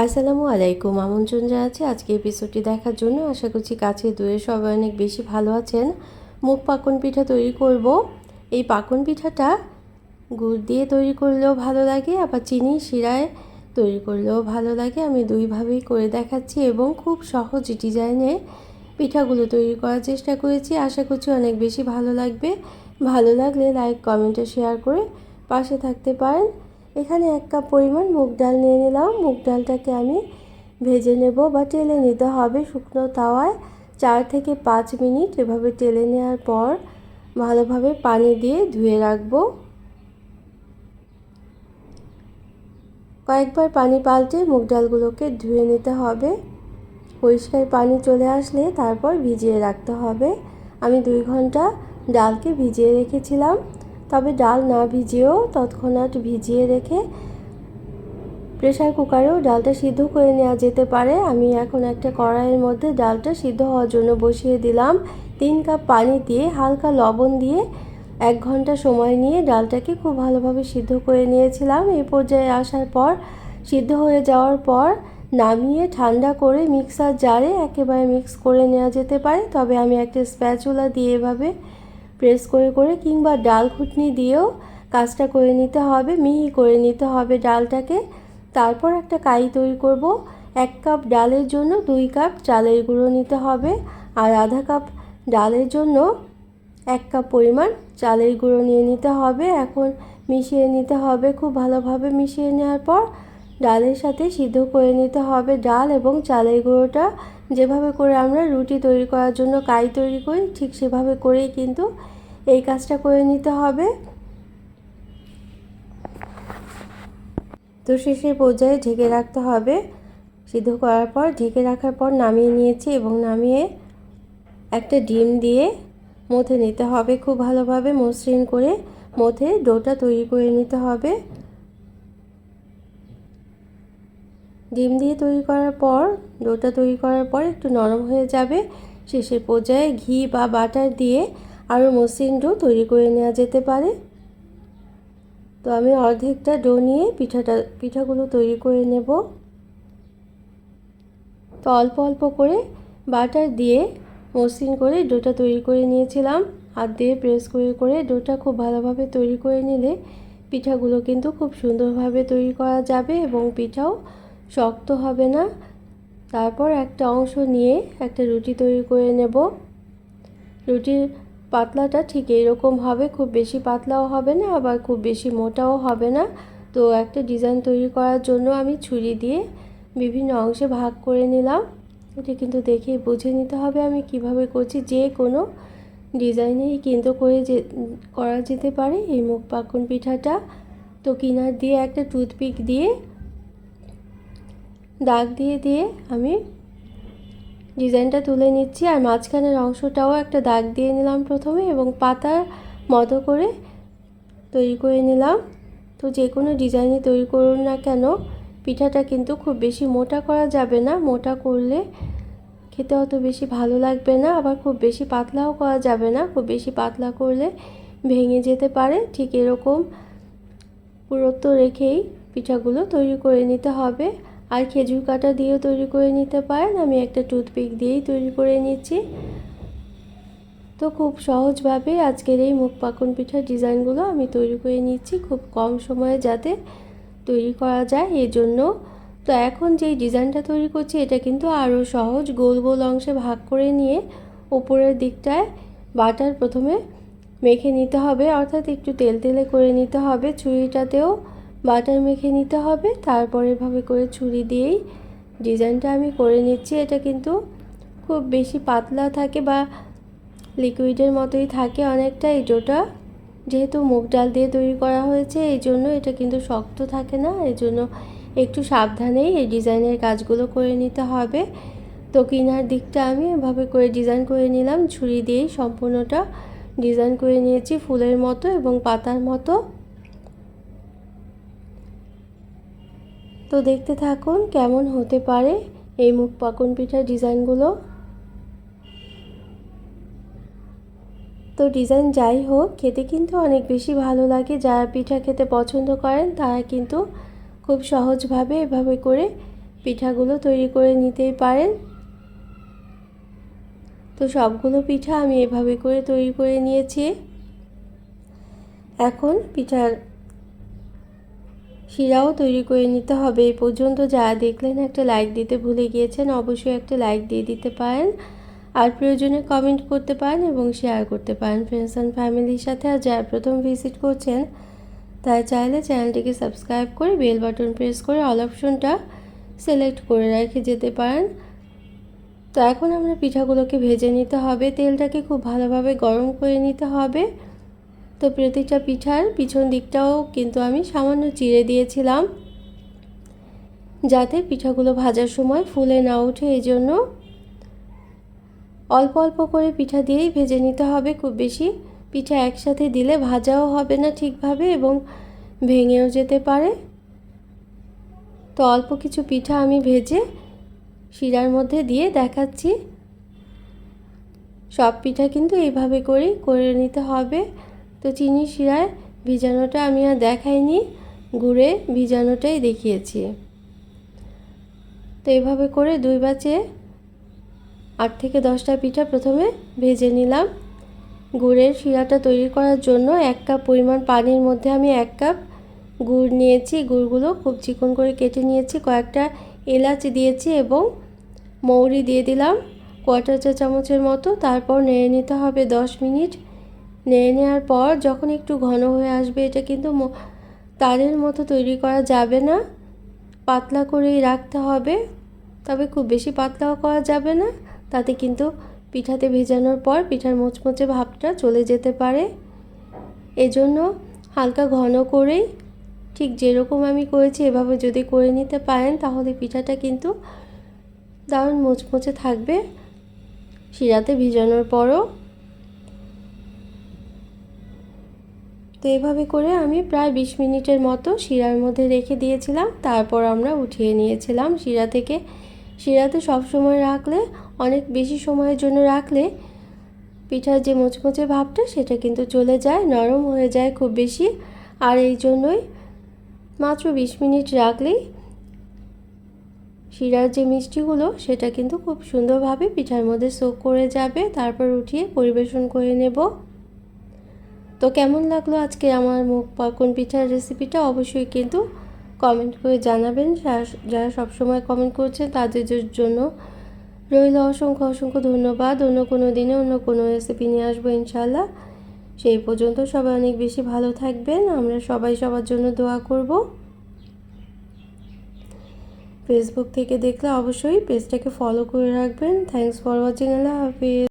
আসসালামু আলাইকুম। আমন্ত্রণ জানাচ্ছি আজকে এপিসোডটি দেখার জন্য। আশা করছি কাছে দূরে সবাই অনেক বেশি ভালো আছেন। মুগ পাকন পিঠা তৈরি করব। এই পাকন পিঠাটা গুড় দিয়ে তৈরি করলেও ভালো লাগে, আবার চিনি শিরায় তৈরি করলেও ভালো লাগে। আমি দুইভাবেই করে দেখাচ্ছি এবং খুব সহজ ডিজাইনে পিঠাগুলো তৈরি করার চেষ্টা করেছি। আশা করছি অনেক বেশি ভালো লাগবে। ভালো লাগলে লাইক কমেন্টে শেয়ার করে পাশে থাকতে পারেন। এখানে 1 কাপ পরিমাণ মুগ ডাল নিয়ে নিলাম। মুগ ডালটাকে আমি ভেজে নেব বা টেলে নিতে হবে শুকনো তাওয়ায়। 4 থেকে 5 মিনিট এভাবে টেলে নেওয়ার পর ভালোভাবে পানি দিয়ে ধুয়ে রাখবো। কয়েকবার পানি পাল্টে মুগ ডালগুলোকে ধুয়ে নিতে হবে। পরিষ্কার পানি চলে আসলে তারপর ভিজিয়ে রাখতে হবে। আমি 2 ঘন্টা ডালকে ভিজিয়ে রেখেছিলাম, তবে ডাল না ভিজিয়েও তৎক্ষণাৎ ভিজিয়ে রেখে প্রেসার কুকারেও ডালটা সিদ্ধ করে নেওয়া যেতে পারে। আমি এখন একটা কড়াইয়ের মধ্যে ডালটা সিদ্ধ হওয়ার জন্য বসিয়ে দিলাম। 3 কাপ পানি দিয়ে হালকা লবণ দিয়ে 1 ঘন্টা সময় নিয়ে ডালটাকে খুব ভালোভাবে সিদ্ধ করে নিয়েছিলাম। এই পর্যায়ে আসার পর সিদ্ধ হয়ে যাওয়ার পর নামিয়ে ঠান্ডা করে মিক্সার জারে একেবারে মিক্স করে নেওয়া যেতে পারে, তবে আমি একটা স্প্যাচুলা দিয়ে এভাবে প্রেস করে করে কিংবা ডাল ঘুটনি দিয়েও কাজটা করে নিতে হবে, মিহি করে নিতে হবে ডালটাকে। তারপর একটা কাই তৈরি করব। 1 কাপ ডালের জন্য 2 কাপ চালের গুঁড়ো নিতে হবে, আর আধা কাপ ডালের জন্য 1 কাপ পরিমাণ চালের গুঁড়ো নিয়ে নিতে হবে। এখন মিশিয়ে নিতে হবে। খুব ভালোভাবে মিশিয়ে নেওয়ার পর ডালের সাথে সিদ্ধ করে নিতে হবে। ডাল এবং চালের গুঁড়োটা যেভাবে করে আমরা রুটি তৈরি করার জন্য কাই তৈরি করি, ঠিক সেভাবে করেই কিন্তু এই কাজটা করে নিতে হবে। তো শেষের পর্যায়ে ঢেকে রাখতে হবে। সিদ্ধ করার পর ঢেকে রাখার পর নামিয়ে নিয়েছি এবং নামিয়ে একটা ডিম দিয়ে মথে নিতে হবে। খুব ভালোভাবে মসৃণ করে মথে ডোটা তৈরি করে নিতে হবে। ডিম দিয়ে তৈরি করার পর ডোটা তৈরি করার পর একটু নরম হয়ে যাবে। শেষের পর্যায়ে ঘি বা বাটার দিয়ে আরও মসৃণ ডো তৈরি করে নেওয়া যেতে পারে। তো আমি অর্ধেকটা ডো নিয়ে পিঠাগুলো তৈরি করে নেব। তো অল্প অল্প করে বাটার দিয়ে মসৃণ করে ডোটা তৈরি করে নিয়েছিলাম। হাত দিয়ে প্রেস করে করে ডোটা খুব ভালোভাবে তৈরি করে নিলে পিঠাগুলো কিন্তু খুব সুন্দরভাবে তৈরি করা যাবে এবং পিঠাও শক্ত হবে না। তারপর একটা অংশ নিয়ে একটা রুটি তৈরি করে নেব। রুটির পাতলাটা ঠিক এইরকম হবে, খুব বেশি পাতলাও হবে না, আবার খুব বেশি মোটাও হবে না। তো একটা ডিজাইন তৈরি করার জন্য আমি ছুরি দিয়ে বিভিন্ন অংশে ভাগ করে নিলাম। এটা কিন্তু দেখেই বুঝে নিতে হবে আমি কিভাবে করছি। যে কোনো ডিজাইনেই কিন্তু করা যেতে পারে এই মুগ পাকন পিঠাটা। তো কিনার দিয়ে একটা টুথপিক দিয়ে দাগ দিয়ে দিয়ে আমি ডিজাইনটা তুলে নিচ্ছি, আর মাঝখানের অংশটাও একটা দাগ দিয়ে নিলাম প্রথমে এবং পাতার মতো করে তৈরি করে নিলাম। তো যে কোনো ডিজাইনই তৈরি করুন না কেন, পিঠাটা কিন্তু খুব বেশি মোটা করা যাবে না। মোটা করলে খেতে অত বেশি ভালো লাগবে না, আবার খুব বেশি পাতলাও করা যাবে না। খুব বেশি পাতলা করলে ভেঙে যেতে পারে। ঠিক এরকম পুরুত্ব রেখেই পিঠাগুলো তৈরি করে নিতে হবে। আর খেজুর কাটা দিয়েও তৈরি করে নিতে পারেন। আমি একটা টুথপিক দিয়েই তৈরি করে নিচ্ছি। তো খুব সহজভাবে আজকের এই মুগ পাকন পিঠার ডিজাইনগুলো আমি তৈরি করে নিচ্ছি, খুব কম সময়ে যাতে তৈরি করা যায় এই জন্য। তো এখন যেই ডিজাইনটা তৈরি করছি এটা কিন্তু আরও সহজ। গোল গোল অংশে ভাগ করে নিয়ে উপরের দিকটায় বাটার প্রথমে মেখে নিতে হবে, অর্থাৎ একটু তেল তেলে করে নিতে হবে। ছুরিটাতেও বাটার মেখে নিতে হবে। তারপর এভাবে করে ছুরি দিয়েই ডিজাইনটা আমি করে নিচ্ছি। এটা কিন্তু খুব বেশি পাতলা থাকে বা লিকুইডের মতোই থাকে অনেকটা। এই ডোটা যেহেতু মুগ ডাল দিয়ে তৈরি করা হয়েছে এই জন্য এটা কিন্তু শক্ত থাকে না, এই জন্য একটু সাবধানেই এই ডিজাইনের কাজগুলো করে নিতে হবে। তো কিনার দিকটা আমি এভাবে করে ডিজাইন করে নিলাম, ছুরি দিয়েই সম্পূর্ণটা ডিজাইন করে নিয়েছি ফুলের মতো এবং পাতার মতো। তো দেখতে থাকুন কেমন হতে পারে এই মুগ পাকন পিঠার ডিজাইনগুলো। তো ডিজাইন যাই হোক, খেতে কিন্তু অনেক বেশি ভালো লাগে। যারা পিঠা খেতে পছন্দ করেন তারা কিন্তু খুব সহজভাবে এভাবে করে পিঠাগুলো তৈরি করে নিতেই পারেন। তো সবগুলো পিঠা আমি এভাবে করে তৈরি করে নিয়েছি। এখন পিঠার শিরাও তৈরি করে নিতে হবে। এই পর্যন্ত যারা দেখলেন একটা লাইক দিতে ভুলে গিয়েছেন, অবশ্যই একটা লাইক দিয়ে দিতে পারেন, আর প্রয়োজনে কমেন্ট করতে পারেন এবং শেয়ার করতে পারেন ফ্রেন্ডস অ্যান্ড ফ্যামিলির সাথে। আর যারা প্রথম ভিজিট করছেন তাই চাইলে চ্যানেলটিকে সাবস্ক্রাইব করে বেল বাটন প্রেস করে অল অপশনটা সিলেক্ট করে রেখে যেতে পারেন। তো এখন আমরা পিঠাগুলোকে ভেজে নিতে হবে। তেলটাকে খুব ভালোভাবে গরম করে নিতে হবে। তো প্রতিটা পিঠার পিছন দিকটাও কিন্তু আমি সামান্য চিড়ে দিয়েছিলাম, যাতে পিঠাগুলো ভাজার সময় ফুলে না ওঠে। এই জন্য অল্প অল্প করে পিঠা দিয়েই ভেজে নিতে হবে। খুব বেশি পিঠা একসাথে দিলে ভাজাও হবে না ঠিকভাবে এবং ভেঙেও যেতে পারে। তো অল্প কিছু পিঠা আমি ভেজে শিরার মধ্যে দিয়ে দেখাচ্ছি। সব পিঠা কিন্তু এইভাবে করেই করে নিতে হবে। তো চিনি শিরায় ভিজানোটা আমি আর দেখাইনি, গুড়ে ভিজানোটাই দেখিয়েছি। তো এইভাবে করে 2 ব্যাচে 8 থেকে 10টা পিঠা প্রথমে ভেজে নিলাম। গুড়ের শিরাটা তৈরি করার জন্য 1 কাপ পরিমাণ পানির মধ্যে আমি 1 কাপ গুড় নিয়েছি। গুড়গুলো খুব চিকন করে কেটে নিয়েছি। কয়েকটা এলাচ দিয়েছি এবং মৌরি দিয়ে দিলাম 1/4 চা চামচের মতো। তারপর নেড়ে নিতে হবে 10 মিনিট। নেড়ে নেওয়ার পর যখন একটু ঘন হয়ে আসবে, এটা কিন্তু তারের মতো তৈরি করা যাবে না, পাতলা করেই রাখতে হবে। তবে খুব বেশি পাতলাও করা যাবে না, তাতে কিন্তু পিঠাতে ভেজানোর পর পিঠার মুচমুচে ভাবটা চলে যেতে পারে। এজন্য হালকা ঘন করেই, ঠিক যেরকম আমি করেছি এভাবে যদি করে নিতে পারেন তাহলে পিঠাটা কিন্তু দারুণ মুচমুচে থাকবে শিরাতে ভিজানোর পরও। তো এভাবে করে আমি প্রায় 20 মিনিটের মতো শিরার মধ্যে রেখে দিয়েছিলাম। তারপর আমরা উঠিয়ে নিয়েছিলাম শিরা থেকে। শিরাতে সব সময় রাখলে, অনেক বেশি সময়ের জন্য রাখলে পিঠার যে মুচমুচে ভাবটা সেটা কিন্তু চলে যায়, নরম হয়ে যায় খুব বেশি। আর এই জন্যই মাত্র 20 মিনিট রাখলেই শিরার যে মিষ্টিগুলো সেটা কিন্তু খুব সুন্দরভাবে পিঠার মধ্যে সোক করে যাবে। তারপর উঠিয়ে পরিবেশন করে নেব। তো কেমন লাগলো আজকে আমার মুগ পাকন পিঠার রেসিপিটা অবশ্যই কিন্তু কমেন্ট করে জানাবেন। যারা সবসময় কমেন্ট করছেন তাদের জন্য রইল অসংখ্য অসংখ্য ধন্যবাদ। অন্য কোনো দিনে অন্য কোনো রেসিপি নিয়ে আসবো ইনশাল্লাহ। সেই পর্যন্ত সবাই অনেক বেশি ভালো থাকবেন। আমরা সবাই সবার জন্য দোয়া করব। ফেসবুক থেকে দেখলে অবশ্যই পেজটাকে ফলো করে রাখবেন। Thanks for watching. Allah Hafiz.